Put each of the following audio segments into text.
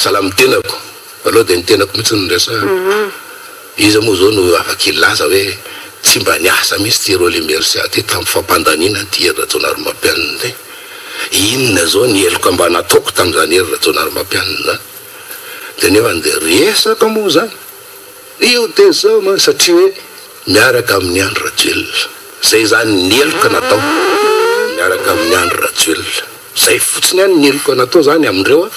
salamy tenako aloha dia ny tenako mihitsy ny resa izy moa zao no afaka ilaza hoe tsy mba niasa mihitsy ty rôle mercia ty tamin'ny fampandanina ty hery Rajaonarimampianina zay inona zao ny heloko mba nataoko tamin'izany hery Rajaonarimampianina zany dia nefa dia resaka moa zany io dia zao ma satria hoe miaraka amin'ny andro Rajoelina zay zany ny heloka natao miaraka amin'ny andro Rajoelina zay fotsiny any ny heloka natao zany amindreo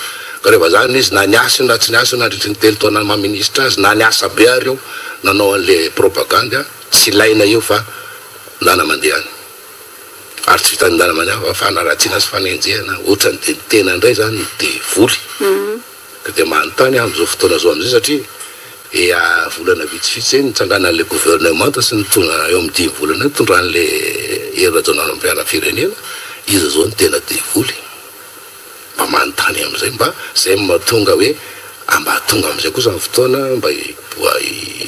ka rehefa zany izy na niasa na tsy niasa nandritry ny telo taona maministra azy na niasa be areo nanao an'le propagande tsy ilaina io fa ndana mandeha any ary tsy vitany ndana mandeha fa fanaratsiana sy fanenjehana ohatrany dia tena indray zany dia voly ka dia manontany amin'izao fotoana zao am'izay satria volana vitsivitsy nitsangana an'le gouvernement sy nitondra eo amin'ny 10 volana nitondran'le hery Rajaonarimampianina firenena izy zao ny tena dia voly mba manontany am'izay mba zay mahatonga hoe mba tonga am'izay kosa ny fotoana mba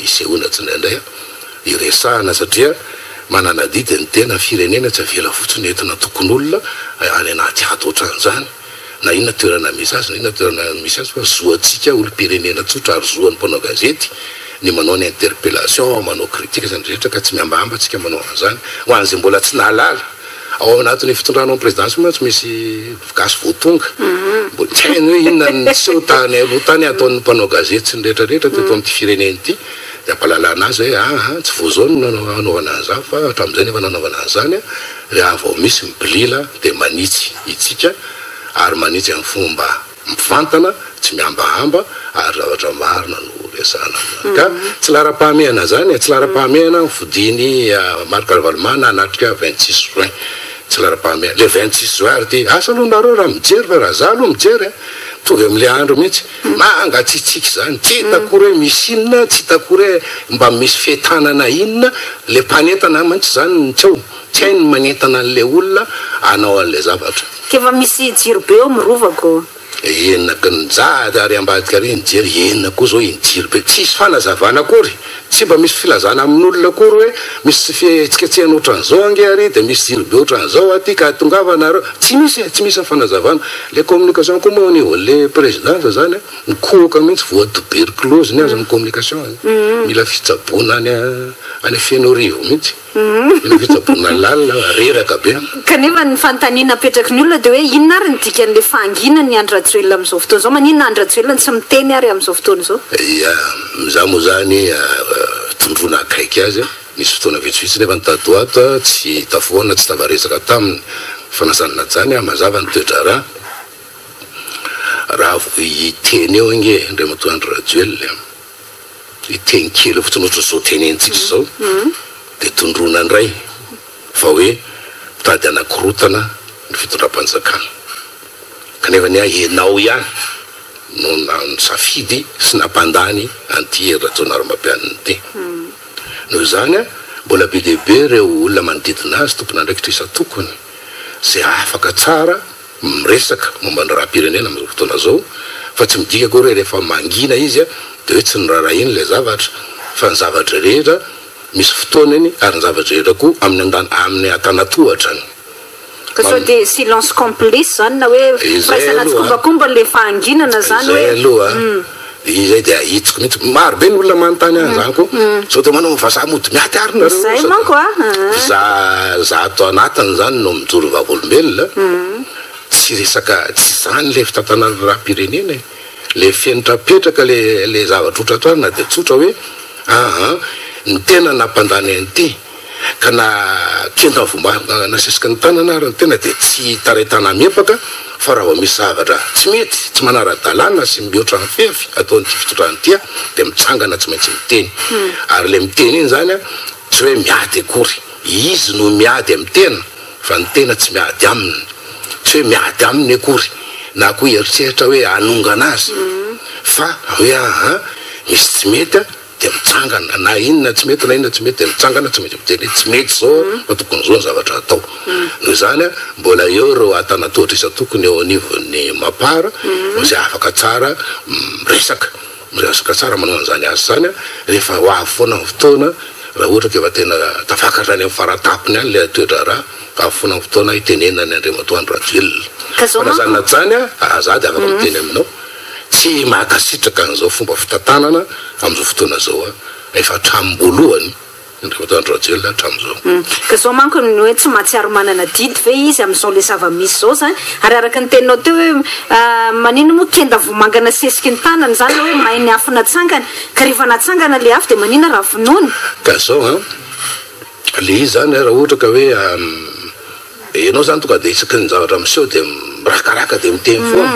isehoana tsy indraindray iresahana satria manana didy ny tena firenena tsy avela fotsiny entina tokony olona any anaty ato ohatran'izany na inona toerana misy azy na inona toerana misy azy fa zoantsika olo-pirenena tsotra ary zoan'ny mpanao gazety ny manao ny interpellation manao critique zany rehetra ka tsy miambamba tsika manao an'izany ho an'izay mbola tsy nahalala ao anatin'ny fitondranao amin'ny présidence moa tsy misy gasy voatonga mbola tsy hainy hoe inona ny seho tany aloha tany ataon'ny mpanao gazety sy ny rehetrarehetra teto amin'ny fireneny ity dia ampalalana azy hoe tsy vao zao no nanaovana an'izany fa hatramin'izay nefa nanaovana an'izany rehefa vao misy mibilila dia manitsy itsika ary manitsy amin'ny fomba mifantana tsy miambahamba ary zavatra marina no resahana ka tsy lara-pahamehana zany tsy lara-pahamehana fodiny Marc Ravalomanana anatrika 26 juin tsy lara-pahamehana le 26 juin ary ty asa aloha nareo raha mijery fa raha za aloha mijery tovy amin'le andro mihitsy mangatsitsiky zany tsy hitako hoe misy inona tsy hitako hoe mba misy fetanana inona le mpanentana mantsy zany nitseo tsy hainy manentana an'le olona anao an'le zavatra kefa misy jiro be eo mirovako enina kanjady ary ambadika ary nijery enina koa zao injiro be tsisy fanazavana akory tsy mba misy filazana amin'olona akory hoe misy fihetsiketsehana ohatran'izao ange ary dia misy jiro be ohatran'izao aty ka tongavanareo tsy misy fanazavana le communication koa moa au niveau le présidence zany nikohoka mihitsy voa tuberculose ny azy ny communication mila fitsaboana any fianorivo mihitsy mila fitsaboana lalina reraka be kanefa ny fanontaniana apetraky ny olona dia hoe inona ary ny dikan'le fangina ny andro Rajoelina amin'izao fotoana izao maninona andro Rajoelina tsy miteny ary amin'izao fotoana izao ia za moa zany tondrona akaiky azy misy fotoana vitsivitsy nefa nitadoato tsy tafoana tsy tavaresaka taminy fanasanana zany mazava ny toetra raha iteny eo ange ndray matoa andro Rajoelina iteny kely fotsiny ohatry zao tenentsika zao dia tondrona ndray fa hoe mitady anakorotana ny fitondram-panjakana kanefa ny enao ihany no safidy sy nampandany anty hery Rajaonarimampianina ity noho zany mbola be dehibe reo olona manodidina azy tompona andraikitra tokony zay afaka tsara miresaka momba ny raha-pirenena amin'izao fotoana zao fa tsy midika koa rehefa mangina izy dia hoe tsy niraharaha iny le zavatra fa ny zavatra rehetra misy fotoana iny ary ny zavatra rehetra koa amin'ny atanatohatrany ka sao dia silence complice zany na hoe firaisana tsy kombakomba le fahanginana zany hoe aloha izay dia hitiko mihitsy maro be ny olona manontany an'izany koa sao dia manao vazaha mody miaty ary nareo zay manko za atao anatiny zany no mijoro vavolombelona tsy resaka tsy zany le fitantanana raha-pirenena le fienitrapetraka le zavatra otratoarina dia tsotra hoe ny tena nampandany an'ity ka na kenda vomba nasesika ny tanana ary ny tena dia tsy taraitana miepaka fa raha vao misy zavatra tsy mety tsy manara-dalàna sy mihoatra ny fefy ataon'ity fitondrany tia dia mitsangana tsy maintsy miteny ary le miteny iny zany tsy hoe miady akory izy no miady amin'ny tena fa ny tena tsy miady aminy tsy hoe miady aminy akory na koa eritreritra hoe anongana azy fa hoe misy tsy mety dia mitsangana na inona tsy mety na inona tsy mety dia mitsangana tsy maintsy miteny tsy mety zao fa tokony zao ny zavatra atao noho zany mbola eo reo atanatohatra isa tokony eo anivon'ny mapara zay afaka tsara miresaka tsara manao an'izany azy zany rehefa ho avy foana ny fotoana raha ohatra ka efa tena tafakatra any amin'ny faratapony any le toetra raha ka avy foana ny fotoana itenenany Andriamatoa Rajoelina fanazana zany za dia afaka miteny aminao tsy mahakasitraka an'izao fomba fitantanana am'izao fotoana zao efa trambolohany ndrematandrajel hatram'izao ka zao manko ny hoe tsy mahatsiaro manana didy ve izy am'izao le zava-misy zao zany ary araka ny teninao teo hoe manino moa kenda vomangana sesiky ny tanany zany hoe mahay ny afo natsangana ka rehefa natsangana le afo de manina raha vonoany ka zao le izy zany raha ohatra ka hoe enao zany tonga de isaky ny zavatra miseho de mirakaraka de miteny foana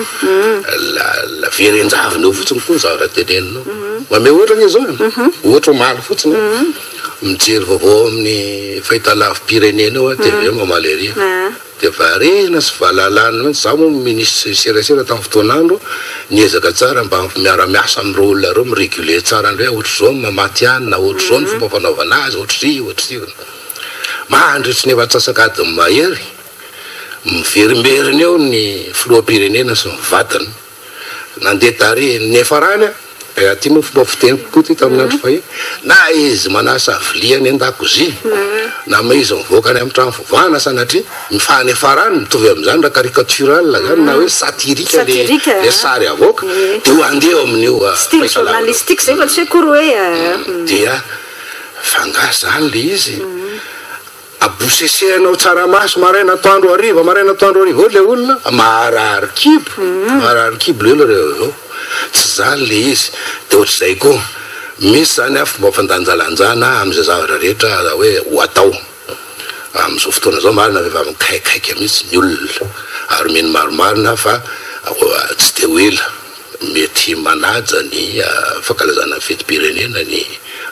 la verenjaviny eo fotsiny koa ny zavatra teneninao mame ohatra ny zao ohatra maly fotsiny mijery vaovao amin'ny fahitalavim-pirenena eo TV mamaleria de varena sy vahalalana mihitsy za moa ministre serasera tamin'ny fotoanandro niezaka tsara mba miara-miasa amin'ireo olona reo miregule tsara andro hoe ohatra zao mamaty any na ohatra zao ny fomba fanaovana azy ohatra sy mandritry ny efa-tsasakady mahery miverimeriny eo ny filoam-pirenena sy mivadiny nandeha tary nefarany aty moa fomba fiteniko koa ty tamin'ny andro fahiny na izy manasa viliany an-dakozia na ma izy mivoaka ny amin'ny trano fivahana sanatria mifahanefarany mitovy am'izany raha caricatural zany na hoe satirika le sary avoaka de ho andeha amin'io style journalistique zay fa tsy hoe kory hoe dia fangasy zany le izy abosesehanao tsaramaso maraina atoandro ariva eo le olona maharary kibo le olona reo tsy zany le izy de ohatr'izay koa misy zany fomba fandanjalanjana am'izay zavatra rehetra hoe ho atao am'izao fotoana zao marina vehivavy mikaikaiky mihitsy ny olona ary meny maromarina fa tsy de hoela mety manaja ny fankalazana fetim-pirenena ny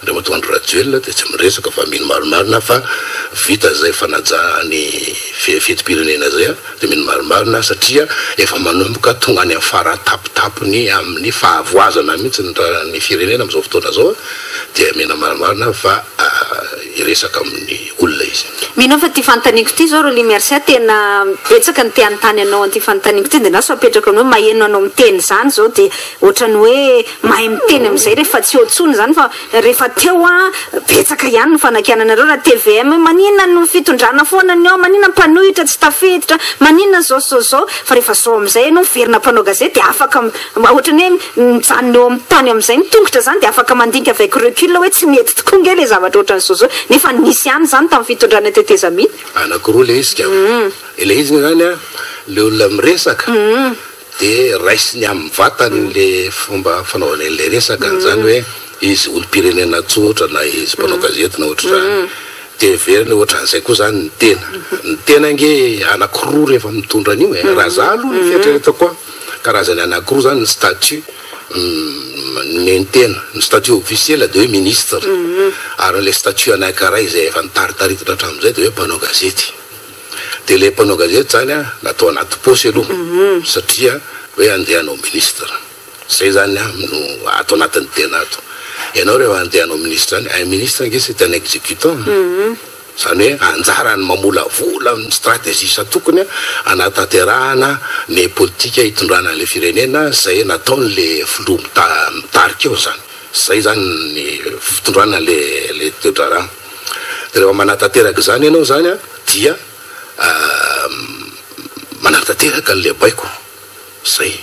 Andriamatoandro Rajoelina de tsy miresaka fa meny maromarina fa vita zay fanajana ny fetim-pirenena zay de meny maromarina satria efa manomboka tonga any amin'ny faratapitapony amin'ny fahavoazana mihitsy ny firenena am'izao fotoana zao de mena maromarina fa iresaka amin'ny olona izy minao fa ty fantaniko ty zao ro limercia tena betsaka ny teanontany anao an'ty fantaniko ty de naso apetraka anao maheno anao miteny zany zao de ohatrany hoe mahay miteny am'izay rehefa tsy otsony zany fa rehefa teo betsaka ihany ny fanakiananareo raha TVM manina no fitondrana foana ny ao manina mpanohitra tsy tafiditra manina zao fa rehefa zao am'izay anao miverina mpanao gazety de afaka ohatrany hoe mijanona eo amin'ny tany am'izay nitongotra zany de afaka mandinika avec recul hoe tsy mety tokoa nge le zavatra ohatran'zao nefa nisy ihany zany tamin'ny fitondrana tetezamina anakoroa le izy ka le izy zany le olona miresaka de raisiny amin'ny vatany le fomba fanaovana le resaka zany hoe izy olo-pirenena tsotra na izy mpanao gazety na ohatra zany de veriny ohatran'izay koa zany ny tena nge anakoroa rehefa mitondra an'io raha za aloha ny fieritreretako koa karazany anakoroa zany ny statut ny statut officiel de hoe ministre ary le statut anankiray zay efa nitaritaritana hatram'izay de hoe mpanao gazety de le mpanao gazety zany natao anaty posy aloha satria hoe andehanao ministre zay zany no atao anatin'ny tena ato ianao rehefa andehanao ministre zany ay ministre nge c'est un exécutant zany hoe anjarany mamola vola amin'ny stratégie tokony anatanterahana ny politika hitondrana le firenena zay nataon'le filoha mitarika eo zany zay zany ny fitondrana le toedrarano de rehefa manatanteraka zany ianao zany dia manatanteraka n'le baiko zay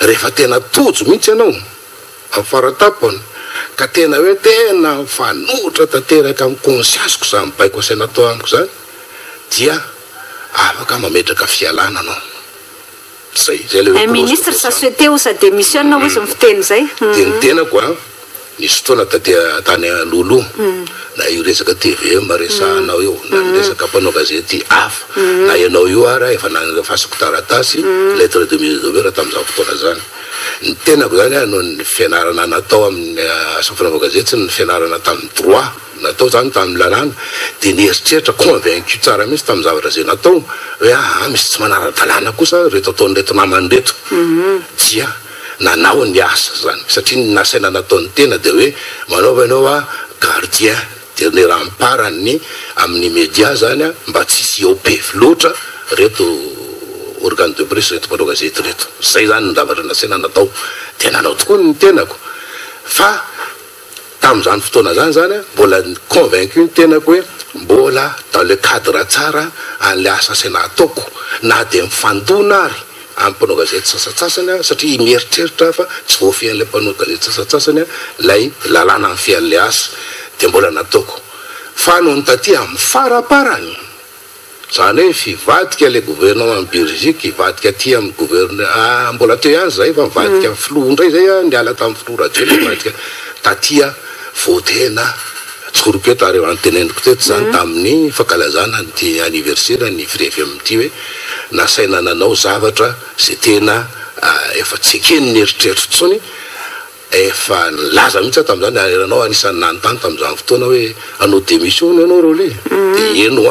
rehefa tena tojo mihitsy ianao amin'ny faratapony ka tena hoe tena fanotra tanteraka amin'ny conscience-ko zany baiko asaina atao amiko zany dia afaka mametraka fialana anao zay le ministre ça souhaité ou ça démissionne ou ça fiteny zay de ny tena koa nisy fotoana tany lolo na io resaka TV maresahanao eo na resaka mpanao gazety hafa na ianao io ara efa nanafasiko taratasy lettre de mise de raha tamin'izao fotoana zany ny tenako zany no ny fianarana natao amin'ny asa fanaova gazety ny fianarana tamin'ny droit natao zany tamin'ny lalàna de nieritreritra convaincu tsara mihitsy tamin'ny zavatra zay natao hoe misy tsy manara-dalàna kosa reto ataony reto namany reto dia nanao ny asa zany satria nasaina nataony tena de hoe manaova ianao gardien de ny ramparany amin'ny média zany mba tsisy eo be loatra reto organe de presse reto mpanao gazety reto zay zany ny zavatra nasaina natao de nanao tokoa ny tenako fa tamin'izany fotoana zany mbola convaincu ny tenako hoe mbola dans le cadre tsara an'le asa saina ataoko na de mifandona ary amin'ny mpanao gazety sasatsasany satria mieritreritra fa tsy voafian'ilay mpanao gazety sasatsasany lay lalàna amin'ny fian'ilay asa dia mbola nataoko fa no ny taty amin'ny faraparany zany hoe fivadika le gouvernement amin'ny Belgique ivadika aty amin'ny gouvernement mbola teo ihany zay fa mivadika flou ndray zay niala tamin'ny flou radio mivadika taty vao tena tsoroko eto ary anteneniko teto zany tamin'ny fankalazana ny anniversaire ny frevy amin'ity hoe nasaina nanao zavatra zay tena efa tsy ekeny ny eritreritro tsony efa laza mihitsy tamin'izany ianao anisan'ny nanontany tamin'izany fotoana hoe anao démission ianao reo le dia eno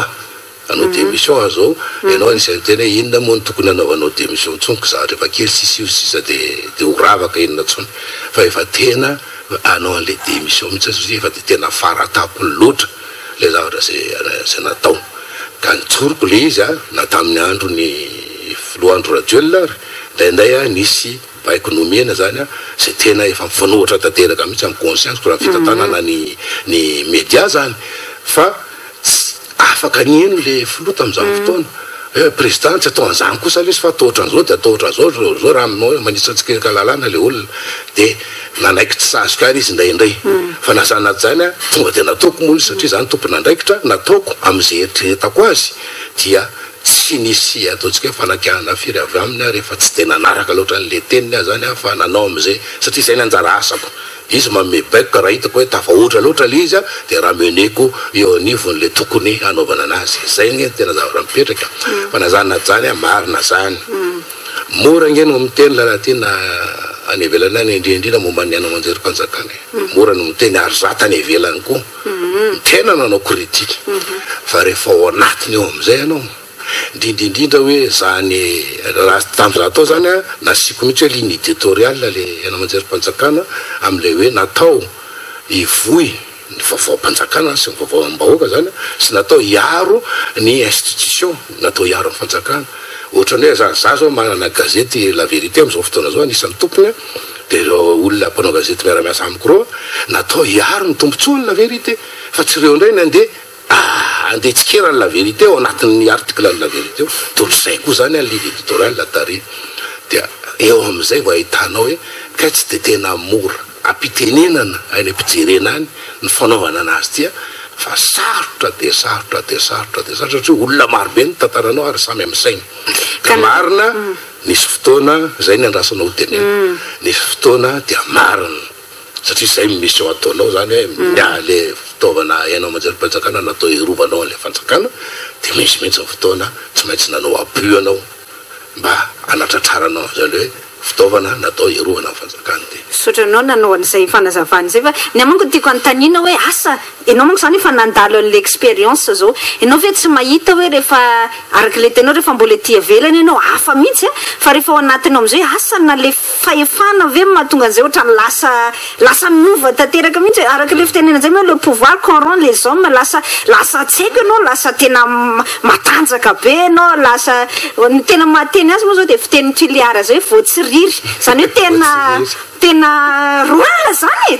anao démission zao ianao anisan'ny tena hoe inona moa ny tokony anaovanao démission tsony ka za rehefa kely sisa dia horavaka inona tsony fa efa tena anao an'le démission mihitsy satria efa dia tena faratapony loatra le zavatra zay natao ka nitsoroko le izy na tamin'ny andro ny filohandro radiol ndraindray nisy économie zany zay tena efa mifanohitra tanteraka mihitsy amin'ny conscience ko raha fitantanana ny média zany fa afaka nieno le filoha tamin'izany fotoana président tsy atao an'izany kosa lesy fa atao ohatran'izao dia atao ohatran'izao zao raha aminao manisy antsika lalàna le olona dia nanaiky tsy sazoka ary izy indraindray fa nasanaty zany tonga dia nataoko moa izy satria zany tompony andraikitra nataoko amin'izay eritreretako azy dia tsy nisy ataontsika fanakihana firy avy aminy rehefa tsy dia nanaraka loatra an'le teniny zany fa nanao amin'izay satria izay ny anjara asako izy manome baiko ka raha hitako hoe tafahoatra loatra le izy dia raha meneko eo anivon'le tokony anaovana anazy zay ny tena zavatra mipetraka fa nazanaty zany marina zany mora ngeno miteny lalatina any ivelany any indrindrindra momba ny anao manjerim-panjakana mora no miteny ary zatany ivelany koa tena nanao kritika fa rehefa ao anatiny eo amin'izay ianao indrindrindrindra hoe zany raha tamin'izany tao zany nasiko mihitsy hoe ligne éditoriale le anao manjerim-panjakana amin'ilay hoe natao ivoy ny vaovao-mpanjakana sy ny vaovao am-bahoaka zany sy natao hiaro ny institution natao hiaro amin'ny fanjakana ohatrany hoe za zao manana gazety la vérité amin'izao fotoana zao anisan'ny tompony dia olona mpanao gazety miara-miasa amiko roa natao hiaro ny tombontsoany la vérité fa tsy reo indray andeha tsikerany la vérité ao anatin'ny article ny la vérité eo totr'izay koa zany ligne éditoriale latary dia eo amin'izay vao ahitanao hoe ka tsy dia tena mora ampitenenana any ampijerena any ny fanaovana anazy tia fa sarotra dia sarotra dia sarotra dia sarotra satria olona marobe ny tantaranao ary samy amin'ny saina ka marina nisy fotoana zay ny andrasanao tenena nisy fotoana dia marina satria zay misy eo ataonao zany hoe miale fitaovana ianao manjerim-panjakana natao hirovanao an'ilay fanjakana dia misy mihitsy fotoana tsy maintsy nanao appui anao mba anatratraranao zany hoe fitaovana natao hirovana amin'ny fanjakana dia sotranao nanao an'izay fanazavana zay fa ny amanko tiako anotaniana hoe asa ianao manko zany efa nandalo an'le expérience zao ianao ve tsy mahita hoe rehefa araka le tenao rehefa mbola ety avelany ianao hafa mihitsy fa rehefa ao anatinao amin'izay asa na le fahefana ve mahatonga an'izay ohatrany lasa miova tanteraka mihitsy araka le fitenena zay moa le pouvoir corrompt les hommes lasa tsy haiko ianao lasa tena matanjaka be ianao lasa ny tena mahateny azy moa zao dia fiteny tuliara zay voatsiriry zany hoe tena rôle zany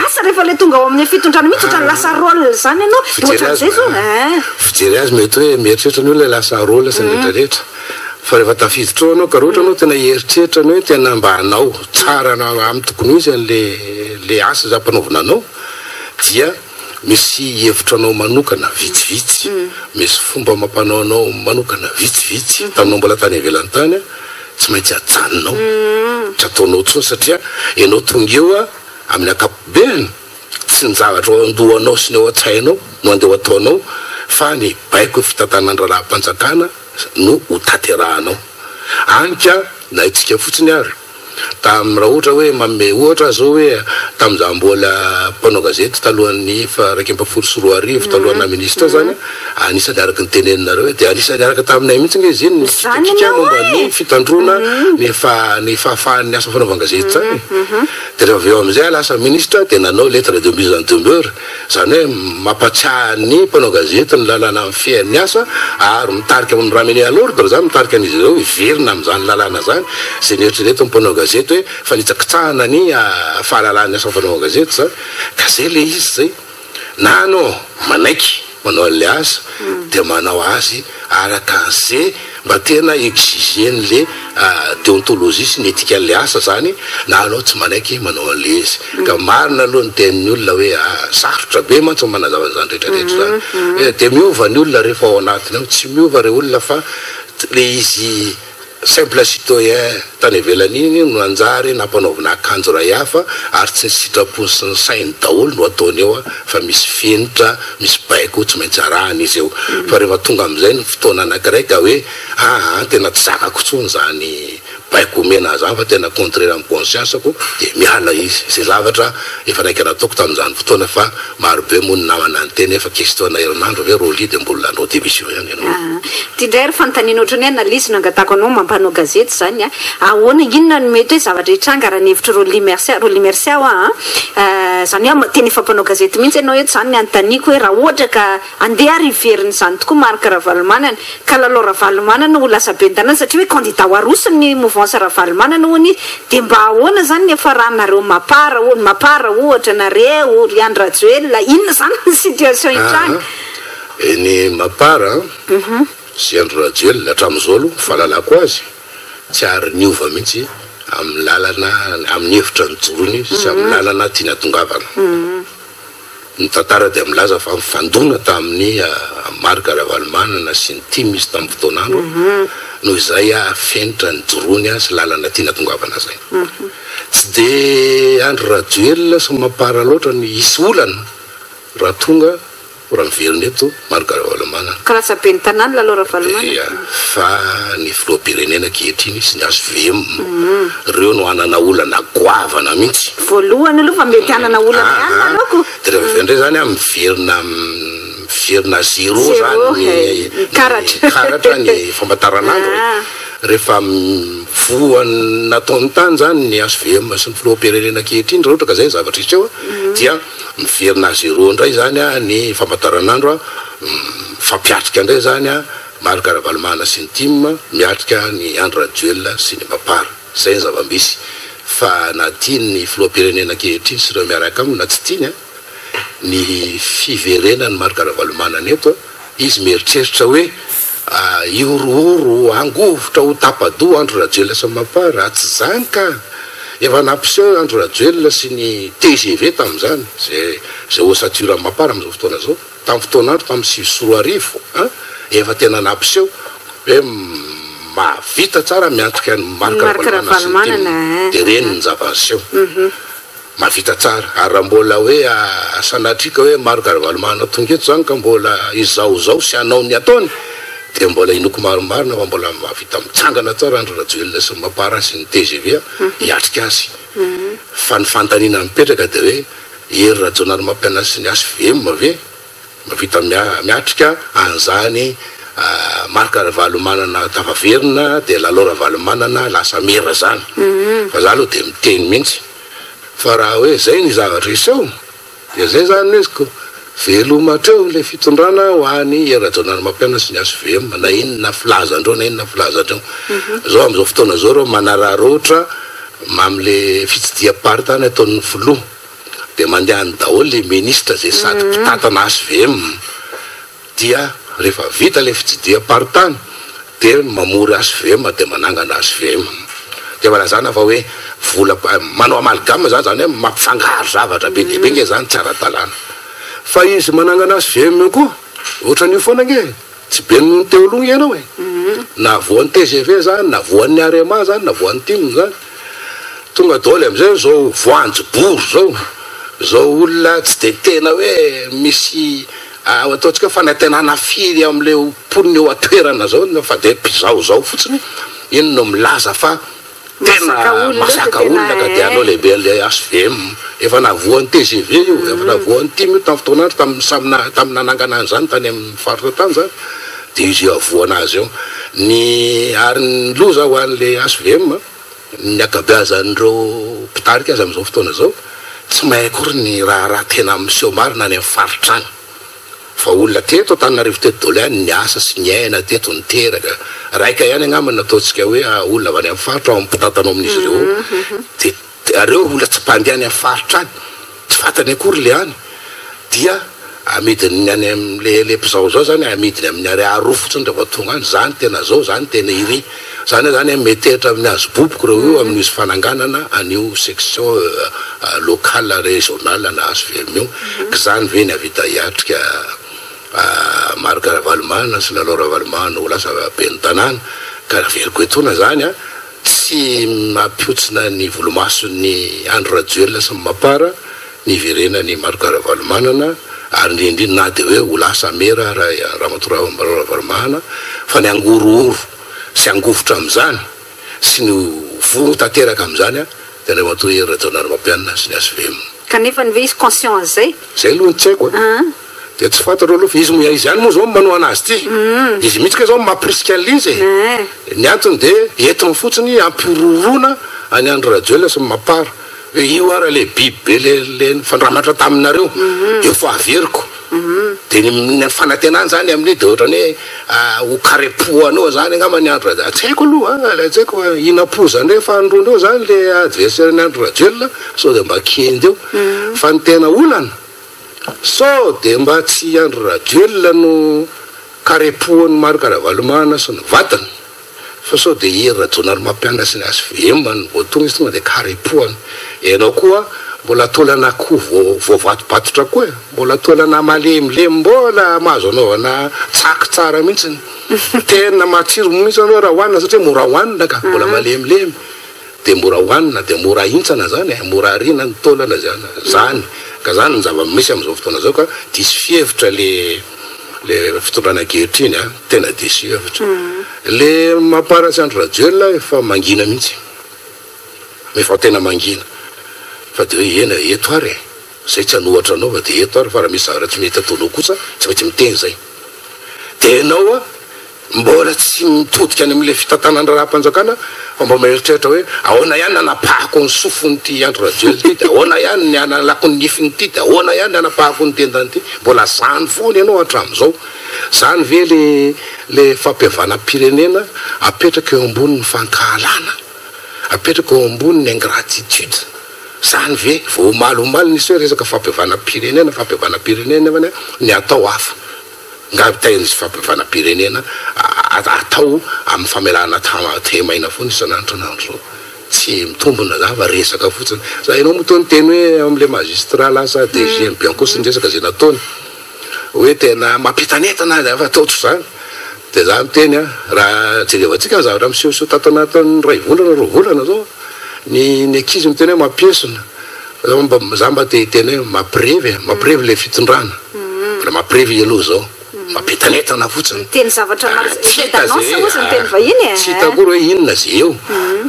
asa rehefa le tonga ao amin'ny fitondrana mihitsy ohatrany lasa rôle zany ianao ohatran'izay zao fijery azy mety hoe mieritreritra ny olona lasa rôle sy ny rehetrarehetra fa rehefa tafiditra ao anao ka roatra anao tena hieritreritra ny hoe tena mba hanao tsara amin'ny tokony izy an'le asa za mpanaovina anao dia misy hevitra anao manokana vitsivitsy misy fomba mampanao anao manokana vitsivitsy taminao mbola tany ivelany tany tsy maintsy ajanonao tsy ataonao tsony satria ianao tonga eo amin'ny akapobeany tsy ny zavatra ao andohanao sy ny ao an-tsainao no andeha ho ataonao fa ny baiko fitantanany raha-mpanjakana no ho taterahanao anka na itsika fotsiny ary raha ohatra hoe manome ohatra zao hoe tamin'izany mbola mpanao gazety talohan'ny fa raiky ambinifolo sy roa arivo talohan'ny ministra zany anisany araka ny teneninareo hoe dia anisany araka taminay mihitsy nge izy iny ny fikikika momba ny fitandrona ny fahafahan'ny asa fanaovana gazety zany dia rehefa avy eo amin'izay lasa ministra dia nanao lettre de mise en demeure zany hoe mampatsiaha ny mpanao gazety ny lalàna amin'ny fiain'ny asa ary mitarika amin'ny ramené à l'ordre zany mitarika an'izy ireo hiverina amin'izany lalàna zany zay nieritrereto mpanao gazety hoe fa nitsakitsahana ny fahalalany asa fanaovana gazety zany ka zay le izy zay na anao manaiky manao an'le asa dia manao azy araka an'izay mba tena exigeny le déontologie sy ny éthique asa zany na anao tsy manaiky manao an'le izy ka marina aloha ny tenin'ny olona hoe sarotra be mantsy manazava zany rehetrarehetra zany de miova ny olona rehefa ao anatiny ao tsy miova re olona fa le izy simple citoyen tany ivelan'iny no anjary nampanaovina akanjo ray hafa ary tsy ny sitrapony sy ny sainy daholo no ataony eo fa misy finitra misy baiko tsy maintsy arahany izy eo fa rehefa tonga amin'izay ny fotoana anankiray ka hoe tena tsy zakako tsony zany baiko mena zany fa tena contraire amin'ny conscience-ko de miala izy zay zavatra efa naiky nataoko tamin'izany fotoana fa marobe moa ny namana ny teny efa question-na herinandro hoe rôly de mbola anao démission ihany ianao ty ndray ry fanontaniana ohatrany hoe analisy no angatako anao mampanao gazety zany ahoana inona no mety hoe zavatra hitranga raha nihevitra Roly Mercia zany hoe teny efa mpanao gazety mihitsy ianao eto zany ny antaniko hoe raha ohatra ka andeha riveriny zany tokoa Marc Ravalomanana ka lalao Ravalomanana ho lasa be an-tanàna satria hoe candidat ho arosony mouvance Ravalomanana hoany de mba ahoana zany ny efa rahanareo mapara ohatra nareo Rian'ny Rajoelina inona zany ny situation hitranga ny mapara sy Andro Rajoelina hatramin'izao aloha fahalalako azy tsy ary niova mihitsy amin'ny lalana amin'ny hevitra ny jorony sy amin'ny lalana tiana tongavana ny tantara de milaza fa mifandona tamin'ny Marc Ravalomanana sy ny team izy tamin'ny fotoanandro noho izay fenitra ny jorony sy lalana tiana tongavana zay tsy de Andro Rajoelina sy mapara loatra ny isy olana raha tonga raha miveriny eto Marc Ravalomanana karaha saben'ny tanàna lalao Ravalomanana fa ny filoham-pirenena ankehitriny sy ny ASVM reo no anana olana goavana mihitsy voalohany aloha fa mety anana olana ihany aloko de rehefa indray zany miverina zéro zany karatra ny famataranandro rehefa voany nataony tany zany ny ASVM sy ny filoham-pirenena ankehitriny raha ohatra ka zay zavatra izy eo dia miverina zéro ndray zany ny famataranandro fampiatrika ndray zany Marc Ravalomanana sy ny team miatrika ny Andro Rajoelina sy ny mapara zay ny zava-misy fa na tiany ny filoham-pirenena ankehitriny sy ireo miaraka aminy na tsy tiany ny fiverenany Marc Ravalomanana eto izy mieritreritra hoe iorooro angovotra ho tapadoa Andro Rajoelina sy mapara tsy zany ka efa nampiseho Andro Rajoelina sy ny TGV tamin'izany zay osature mapara amin'izao fotoana zao tamin'ny fotoanandro tamin'ny 6 sy 4 arivo efa tena nampiseho hoe mavita tsara miantrika ny Marc Ravalomanana de reny ny zava-niseho mavita tsara ary raha mbola hoe sanatrika hoe Marc Ravalomanana tonga eto zany ka mbola izaozao sy anao ny ataony de mbola inoko maromarina fa mbola mavita mitsangana tsara Andro Rajoelina sy mapara sy ny TGV hiatrika azy fa ny fantaniana mipetraka de hoe ery Rajonary Mampiana sy ny ASVM ave mavita miatrika an'izany Marc Ravalomanana tafaverina de lalao Ravalomanana lasa mera zany fa za aloha de miteny mihitsy fa raha hoe zay ny zavatra iseo de zay zany iziko velomatreo le fitondrana ho any Rajonary Mampiana sy ny ASVM na inona filazandreo na inona filazandreo zao am'izao fotoana zao reo manararoatra am'le fitsidiam-pary tany ataon'ny filoha de mandehany daholo le ministra zay sady mpitantana ASVM dia rehefa vita le fitsidiam-pary tany de mamory ASVM de manangana ASVM de valazana fa hoe vola manao amalgame zany hoe mampifangaro zavatra be dehibe nge zany tsy ara-dalàna fa izy manangana ASVM koa ohatran'io foana nge tsy be ny teo aloha ianao na voan'ny TGV zany na voan'ny Arema zany na voan'ny team zany tonga daholo am'izay zao voanjobory zao olona tsy de tena hoe misy ataontsika fanantenana firy am'le poniny eo atoerana zao fa de mpizaozao fotsiny iny no milaza fa tena masaka olona ka de anao lehibe an'le ASVM efa navoan'ny TGV io efa navoan'ny team io tamin'ny fotoanandro tamin'ny nanangana an'izany tany amin'ny faritra tany zany de izy avoana azy eo ny ary ny loza ho an'le ASVM ny akabeazan'ireo mpitarika azy am'izao fotoana zao tsy mahay kory ny raha tena miseho marina any amin'ny faritra any fa olona teto Antananarivo teto daholo ihany ny asa sy ny aina teto niteraka raika ihany agnamana ataontsika hoe olona avy any amin'ny faritra ao ampitantanao amin'izy ireo de areo olona tsy mpandeha any amin'ny faritra any tsy fantany akory le any dia amidiny any am'le mpizao zao zany amidiny amin'ny ariary fotsiny rehefa tonga any zany tena zao zany tena iry zany zany metehitra amin'ny azo boboky reo io amin'io fananganana an'io section locale régional na ASVM io ka zany ve ny avita hiatrika Marc Ravalomanana sy Lalo Ravalomanana ho lasa ben'ny tanàna ka veliko etona zany tsy mampiotsina ny volomason'ny Andro Rajoelina sy Mapara ny verenany Marc Ravalomanana ary indrindra na de hoe ho lasa mera Ramatoa Ravalomanana fa ny angorooro sy angovotra am'izany sy ny vo tanteraka am'izany de Ramatoa Rajoelina Ramampianina sy ny ASVM kanefa ny ve izy conscience zay aloha ny tsy haiko de tsy fantaro aloha fa izy zany moa zao manao anazy ty izy mihitsy ka zao mampirisika an'izy ny antony de entiny fotsiny ampirorona any Andro Rajoelina sy Mapara hoe io ara le biby be le fandramatra taminareo eo fa averiko de ny fanatenany zany amin'io de ohatrany hoe ho karepoanao zany angamba ny Andro Rajoelina tsy haiko aloha tsy haiko inapo zany hoe fandrondreo zany le adversaire ny Andro Rajoelina so de mba kendy eo fa ny tena olana so de mba tsy Andro Rajoelina no karepoan'ny Marc Ravalomanana sy ny vatany fa so de Rajoelina Ramampianina sy ny ASVM ny voatonga izy tonga de karepoany enao koa mbola tolana koa voavatobatotra koa mbola tolana malemilemy mbola mahazo anaovana tsaky tsara mihitsy tena matsiro mihitsy anao raha hoanina satria mora hoanina ka mbola malemilemy de mora hoanina de mora intsana zany mora arina ny tolana zany ka zany ny zava-misy am'izao fotoana zao ka disy fievitra le fitondrana ankehitriny tena disy hevitra le Mapara sy Andro Rajoelina efa mangina mihitsy efa tena mangina fa de hoe ena eto ary zay tsy anohatra anao fa de eto ary fa raha misy zavatra tsy mety ataonao kosa tsy maintsy miteny zay de enao mbola tsy mitodika any am'le fitantanana raha-mpanjakana fa mba maeritreritra hoe ahoana ihany nanapahako ny sofony ty Andro Rajoelina ty de ahoana ihany ny analako ny nifiny ty de ahoana ihany ny anapahako ny tendany ty mbola zany foana ianao hatram'izao zany ve le fampiavanam-pirenena apetraka eo ambonin'ny fankahalana apetraka eo ambonin'ny ingratitude zany ve vao omaly nisy hoe resaka fampiavanam-pirenena nefany ny atao hafa ngavitain'izy fampiavanam-pirenena atao amin'ny famelana temaina foana isan'andro n'andro tsy mitombona zava resaka fotsiny za ianao moa tony teny hoe am'le magistrat lasa DG Bianco sy ny resaka zay nataony hoe tena mampitanetana fa ataotro zany de za miteny raha jerevantsika ny zavatra misehoseho tato anatin'ny ray volana roa volana zao ny ankizy miteny hoe mampiesona za mba te teny hoe maprevy le fitondrana la maprevy aloha zao mampitanetana fotsiny teny zavatra maro d'annonce moa sy teny vahiny tsy hitako hoe inona zay eo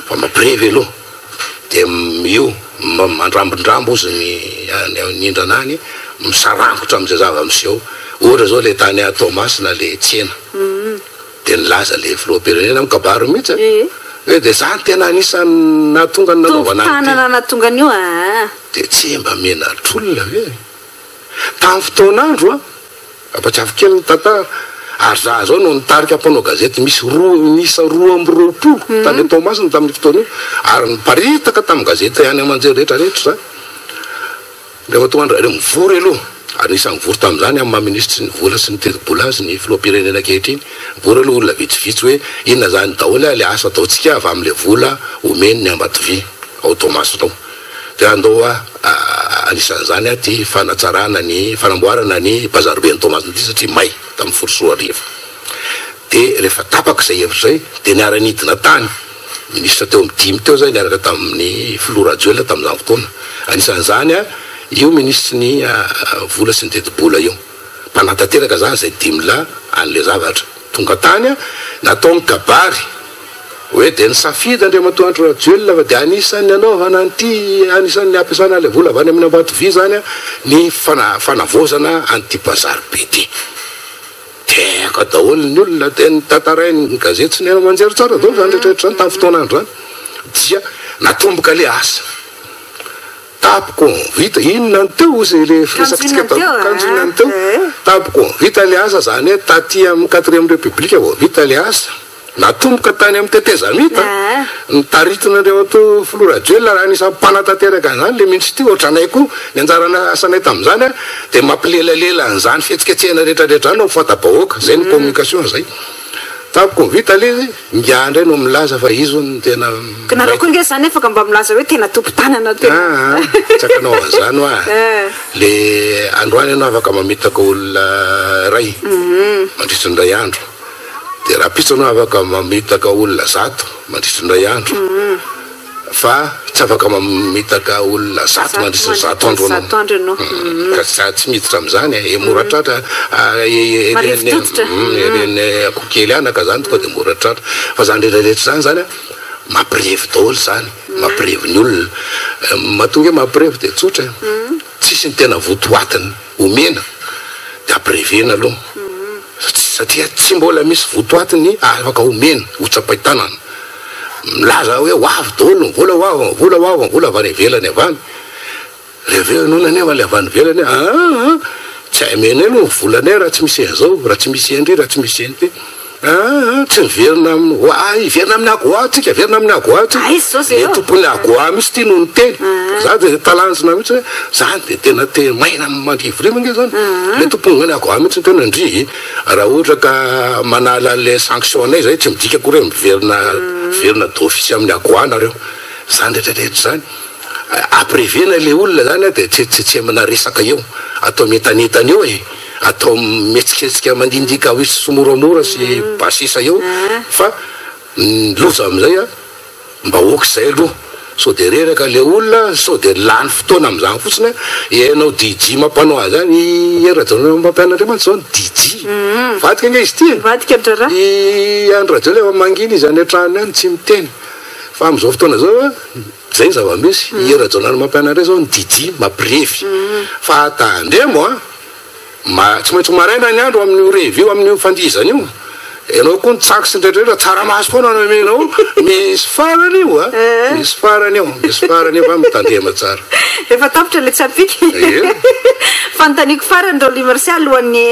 fa maprevy aloha de io mandrambondrambo ozy ny indranany misarangotra am'izay zava miseho ohatra zao le tany Thomas na le tsena de nilaza le filoham-pirenena amin'ny kabaro mihitsy hoe de zany tena anisany nahatonga ny nanaovana nahatonga an'io de tsy mba menartr'olona hoe tamin'ny fotoan'andro ampatsiavo kely ny tantara ary za zao no nitarika mpanao gazety misy roa amby roapolo tany Thomas ny tamin'ny fotoana io ary niparitaka tamin'ny gazety any amanjery rehetrarehetra zany rehefa tonga andro mivory aloha ary nisy mivory tamin'izany amin'ny maministry sy ny vola sy ny teti-bola sy ny filoham-pirenena ankehitriny mivory aloha olona vitsivitsy hoe inona zany daholo le asa ataontsika avy amin'le vola omeny ny Ambatovy ao Thomas tao de andao anisan'izany ty fanatsarana ny fanamboarana ny bazaroben'ny Thomas ty satria may tamin'ny forosoa ariva de rehefa tapaka zay hevitra zay de niara-nidina tany ministra teo amin'ny 10 teo zay niaraka tamin'ny filoha Rajoelina tamin'izany fotoana anisan'izany io ministry ny vola sy ny teti-bola io mpanantanteraka zany zay 10 la an'le zavatra tonga tany nataony kabary hoe de nisafidy Andriamatoa Andro Rajoelina fa de anisan'ny anaovana an'ity anisan'ny ampiasana le vola avy any amin'ny Ambatovy zany ny fanavozana an'ity bazary be ty teka daholo ny olona teny tantarainy gazety sy ny manjery tsara daholo zany rehetrarehetra zany tamin'ny fotoan'andro zany dia natomboka le asa tapoko vita inona ny teo zay le firesakitsika kanjona ny teo tapoko vita le asa zany taty amin'ny 4e république vao vita le asa natomboka tany amin'ny tetezamita nitaritinareo ato Floraduel raha anisany mpanatanteraka zany le mihitsy ty ohatranay koa ny anjarana asanay tam'izany a de mampilelalela an'izany fihetsiketsehana rehetrarehetra no fatabahoaka zay ny communication zay tapoko vita le izy ngiandray no milaza fa izo ny tena kanareo koa nge zany afaka mba milaza hoe tena tompo-tanana tena tsakanao an'izany oa le androany anao afaka mamitaka olona ray mandritry ny ray andro de raha pitsanao afaka mamitaka olona 100 mandritry ny ray andro fa tsy afaka mamitaka olona 100 mandritry ny 100 andro anao ka tsy miditra am'izany moratratra reny akokely anaka zany tonga de moratratra fa zany rehetrarehetra zany zany mampirevy daholo zany mampirevy ny olona mahatonga mampirevy de tsotra tsisy ny tena votoatiny omena de ampirevena aloha satria tsy mbola misy votoatiny afaka omena ho tsapaitanana milaza hoe hoavy daholo vola vola avany ivelany avany revenona nefa le avany ivelany tsy amena aloha volanay raha tsy misy an'izao raha tsy misy endry raha tsy misy eny ty tsy miverina iverina amin'ny agoa tsika verina amin'ny agoa le tompony agoa misy ty noho ny teny za de talanjona mihitsy hoe zany de tena te maina mandrivorima nge zany le tompony zany agoa mihitsy tena ndry raha ohatra ka manala le sanction nay zay tsy midika koa hoe miverina d'office amin'ny agoa nareo zany rehetrarehetra zany aprevena le olona zany de tsy amina resaka eo atao metanetany eo atao metsiketsika mandindika ho isy somoramora sy basisa eo fa loza am'izay mba okizay aloha so de reraka le olona so de lany fotoana am'izany fotsiny ianao DJ mampanao azy any erajanao mampian'Andriamanitra zao DJ vadika nge izy ty andradeo lefa manginy izy any an-trano any tsy miteny fa am'izao fotoana zao zay zava-misy erajanao mampian'Andriamanitra zao ny DJ mampirevy fa tandremo tsy maintsy maraina ny andro amin'ny revio amin'ny fandizana io ianao koa nitsako sy ndraidrarehetra tsaramaso foana no amenao misy farany io misy farany eo fa mitandrema tsara efa tapitra le tsapiky fantaniko farany reo limercia alohan'ny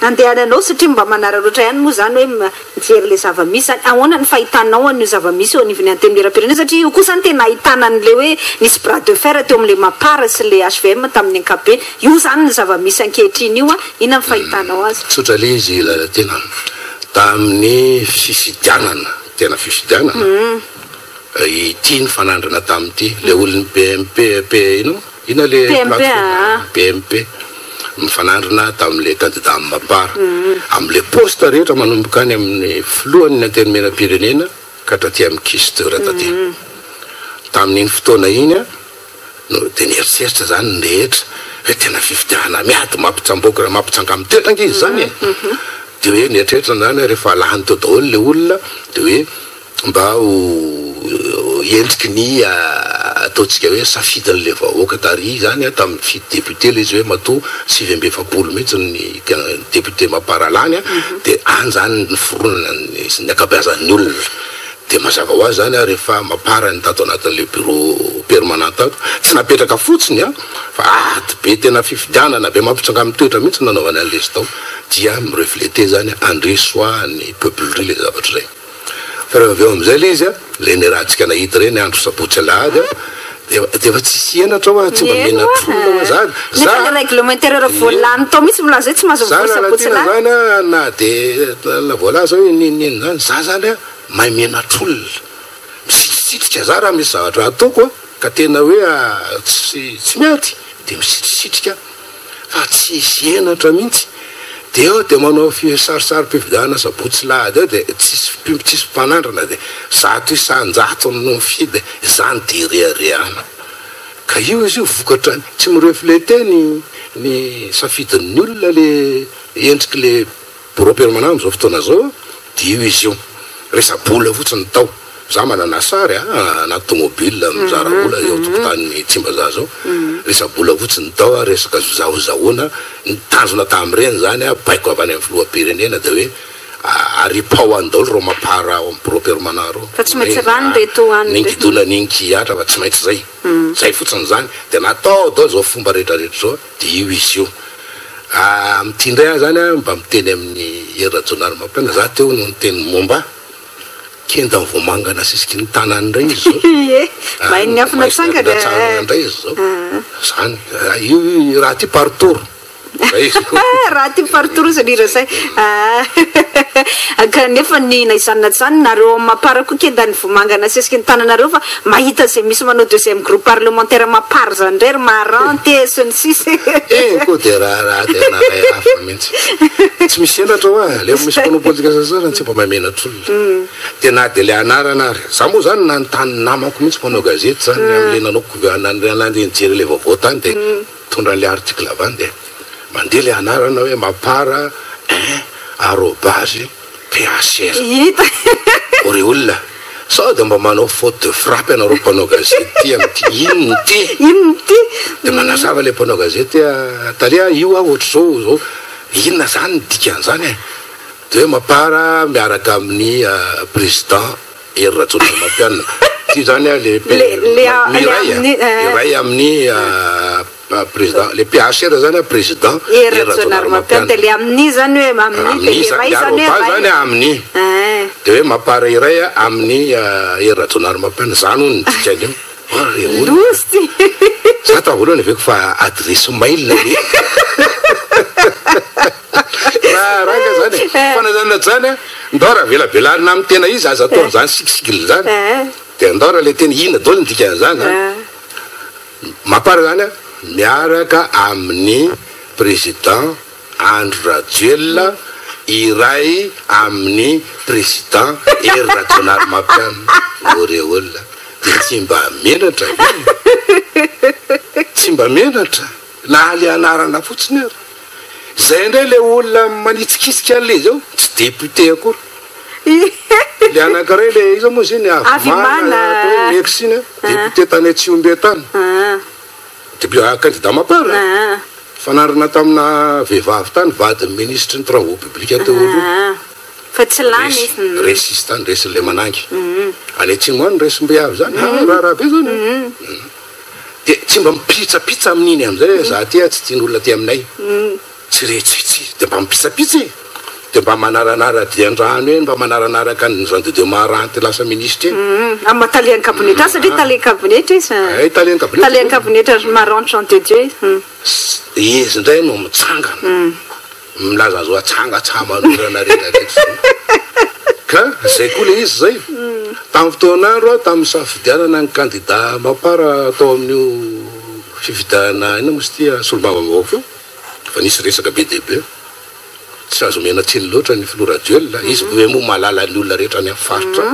andehananao satria mba manararoatra ihany moa zany hoe mijery le zava-misy zany ahoana ny fahitanao an'io zava-misy eo anivony antemilera-pirenena satria io koa zany tena ahitana an'le hoe nisy bras de fer teo am'le mapara sy le HVM tamin'ny ankapobeny io zany ny zava-misy ankehitriny io ina ny fahitanao azy tsotra le izy tena tamin'ny fifidianana tena fifidianana ity ny fanandrana tamin'ity le olon'ny PMP ina le PMP mifanandrana tamin'le candidat amin'ny mapara amin'le poste rehetra manomboka any amin'ny filohan'ny antenimena-pirenena ka hatraty amin'ny kisteur taty tamin'iny fotoana iny no de nieritreritra zany ny rehetra hoe tena fifidiana miady mampitsamboka raha mampitsanga amin'ny toetranga izy zany de hoe nieritreritra zany rehefa lahany teo daholo le olona de hoe mba ho endriky ny ataotsika hoe safidin'le vahoaka tary zany tamin'ny fidy député le izy hoe matoa 720 mihitsy ny député maparalany de any zany ny foronana ny akabeazan'ny olona de mazava ho azy zany rehefa mapara ny tato anatin'le bureau permanent tato tsy napetraka fotsiny fa ady be tena fifidianana be mampitsanga amin'ny toetra mihitsy nanaovany an'le izy tao dia mireflete zany andresoa ny peuplerie le zavatra zay fa rehefa aveo am'izay le izy le ny raha tsika nahita reny andro sabotsy alahady de fa tsy sienatra hoa tsy mba mena trolona za réglementaire voalany tao mihitsy milaza hoe tsy mahazo sabotsy lahy zany na de la voalaza hoe nininy zany za zany mahay mena trolona misitrisitrika za raha misy zavatra ataoko ka tena hoe tsy miady de misitrisitrika fa tsy sienatra mihitsy de eo de manao sarisary mpividana sabotsy lahady eo de tsisy mpanandrana de zato isanjato no mifidy zany de rehareana ka io izy io vokatrany tsy mireflete ny safidin'ny olona le endriky le bureau permanent am'izao fotoana zao de io izy io resabola fotsiny tao za manana sary anaty tomobile mizara ola eo tokotany tsimbaza zao resabola fotsiny tao resaka zahozahoana nitanjona tam'ireny zany baiko avany amin'ny filoham-pirenena de hoe aripaoany daholo ro mapara amin'ny bureau permanent ro fa tsy maintsy rano reto any ningidona ningiatra fa tsy maintsy zay fotsiny zany de natao daholo zao fomba rehetrarehetra zao de io izy io mitindray zany mba miteny amin'ny herinadjonary mampiana za teo no niteny momba kenda vomangana sisiky ny tanany ndray izy zao mahay ny afina sangana ndray izy zao zany io raha ty partour raha ty partour sanira zay kanefa ny naizanona zany nareo mapara koa kenda ny vomangana sisiky ny tananareo fa mahita zay misy manao deuxième groupe parlementaire mapara zany ndray ry maranty sy ny sisy koa de raha de nahay hafa mihitsy tsy misy enatra hoa le misy mpanao politika sasarany tsy mba mahamenatra olona de na de le anarana ary za moa zany nanontany namako mihitsy mpanao gazety zany am'le nanao nandy nijery le vaovao tany de tondra an'le article avany de mandeha le anarana hoe mapara arobase PHR ore olona sao de mba manao faute de frappe anareo mpanao gazety ty amty ino ty de manazava le mpanao gazety talia io a ohatry zao inona zany ny dikan'izany de hoe mapara miaraka amin'ny président Hery Rajaonarimampianina ty zany iray amin'ny président le PHR zany président Hery Rajaonarimampianina le amin'ny zany hoe zany amin'ny de hoe mapara iray amin'ny Hery Rajaonarimampianina zany ho ny dikany io za ta voalohany aveko fa adresse mail ranga zany fanazana zany ndora velabelarina amin'ny tena izy aza atao zany sikisikily zany de ndora le teny ina dolo ny dikan'izany mapara zany miaraka amin'ny président Andry Rajoelina iray amin'ny président Hery Rajaonarimampianina ore olona de tsy mba menatra tsy mba menatra na le anarana fotsiny ary zay ndray le olona manitsikisiky an'le zao tsy député akory le anankiray le izy moa zany avimana mexina député tany Tsiombe tany candidat mapara fanarina tamina vehivavy tany vadiny ministre ny travaux publics teo fa tsy lany resisy tany resin'le manangy any atsimo any resim-behivy zany raha be zany de tsy mba mipitsapitsa amin'iny amizay za ty tsy tian'olona ty aminay tsy retsitsy de mba mipitsapitsy de mba manaranara diandrano eny mba manaranaraka ny Jean de Maranty lasa ministre amy mataliany kabinetra satria taliany kabinetra izy taliany kabinetra Maranty Jean de Dieu izy ndray no mitsangana milaza azo atsanga tsamanorana rehetrarehetra ka zay koa le izy zay tamin'ny fotoanandro tamin'ny safidianana ny candidat mapara atao amin'io fividana ina mosy tia solombavam-baoko io fa nisy resaka be debe tsy azo menatsiny loatra ny Rajoelina izy hoe moa malala ny olona rehetra any amin'ny faritra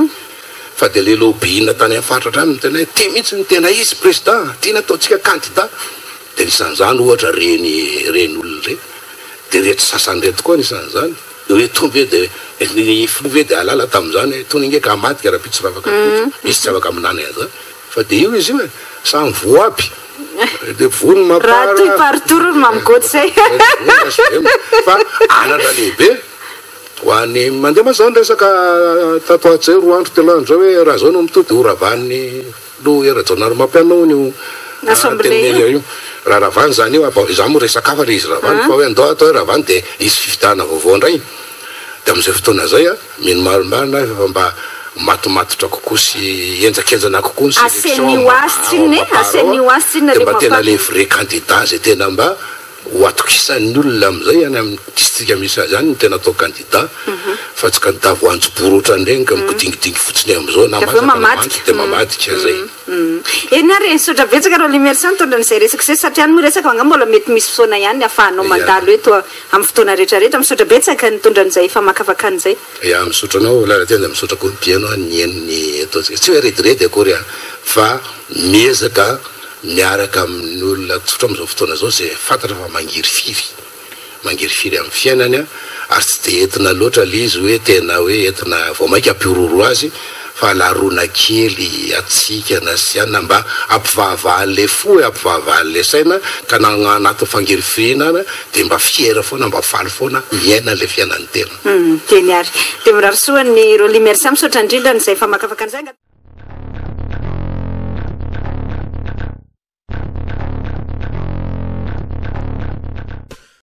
fa de le lobbyina tany amin'ny faritra trany tena ty mihitsy ny tena izy président tiana ataotsika candidat de nisan'izany ohatra reny olona reny de rehetra sasany reto koa nisan'izany hoe tombe de ny flove de alala tamin'izany tony ngeka amatika raha-pitsy ravaka izy tsy afaka aminany an'izany fa de io izy io e samy voaby de vony mapara raha toy partour mamgoty zay fa anatra lehibe ho any mandeha mazany resaka tatoatsy zay roa andro telo andro zao hoe raha zao no mitody horavan'ny lo Hery Rajaonarimampianina io tenenera io raha ravany zany io za moa resaka hafa le izy ravany fa hoe andao atao hoe ravany de izy fivitahana vaovao ndray de am'izay fotoana zay mino marimarina fa mba matomatotra kokoa sy enjakenjana kokoa ny de mba tena le vrai candidat zay tena mba ho atokisan'ny olona amizay any amin'ny distrika misy zany ny tena atao candidat fa tsy candidat voanjoboro ohatran'ireny ka mikodingidingy fotsiny amizao na de mamadika zay eny ary sotra betsaka reo merci mitondra n'izay resaka zay satria any moa resaka anga mbola mety misy fotoana ihany afahanao mandalo eto amin'ny fotoana rehetrarehetra misotra betsaka nitondra n'izay fa makafaka an'izay ya misotranao lalatena misotra koa nypianao ny eniny ataotsika tsy hoe rediredy akory fa miezaka miaraka amin'ny olona tsotra am'izao fotoana zao zay fantatra fa mangiry firy amin'ny fiainany ary tsy de entina loatra le izy hoe tena hoe entina vao mainka ampiroro azy fa larona kely atsika na siana mba ampivavahan'le fo ampivavahan'le saina ka anaty fangirifirinana de mba fiera foana mba faly foana miaina le fiainany tena teny ary de mirarisoa ny roli merci misaotra indrindra n'izay fa makafaka an'izay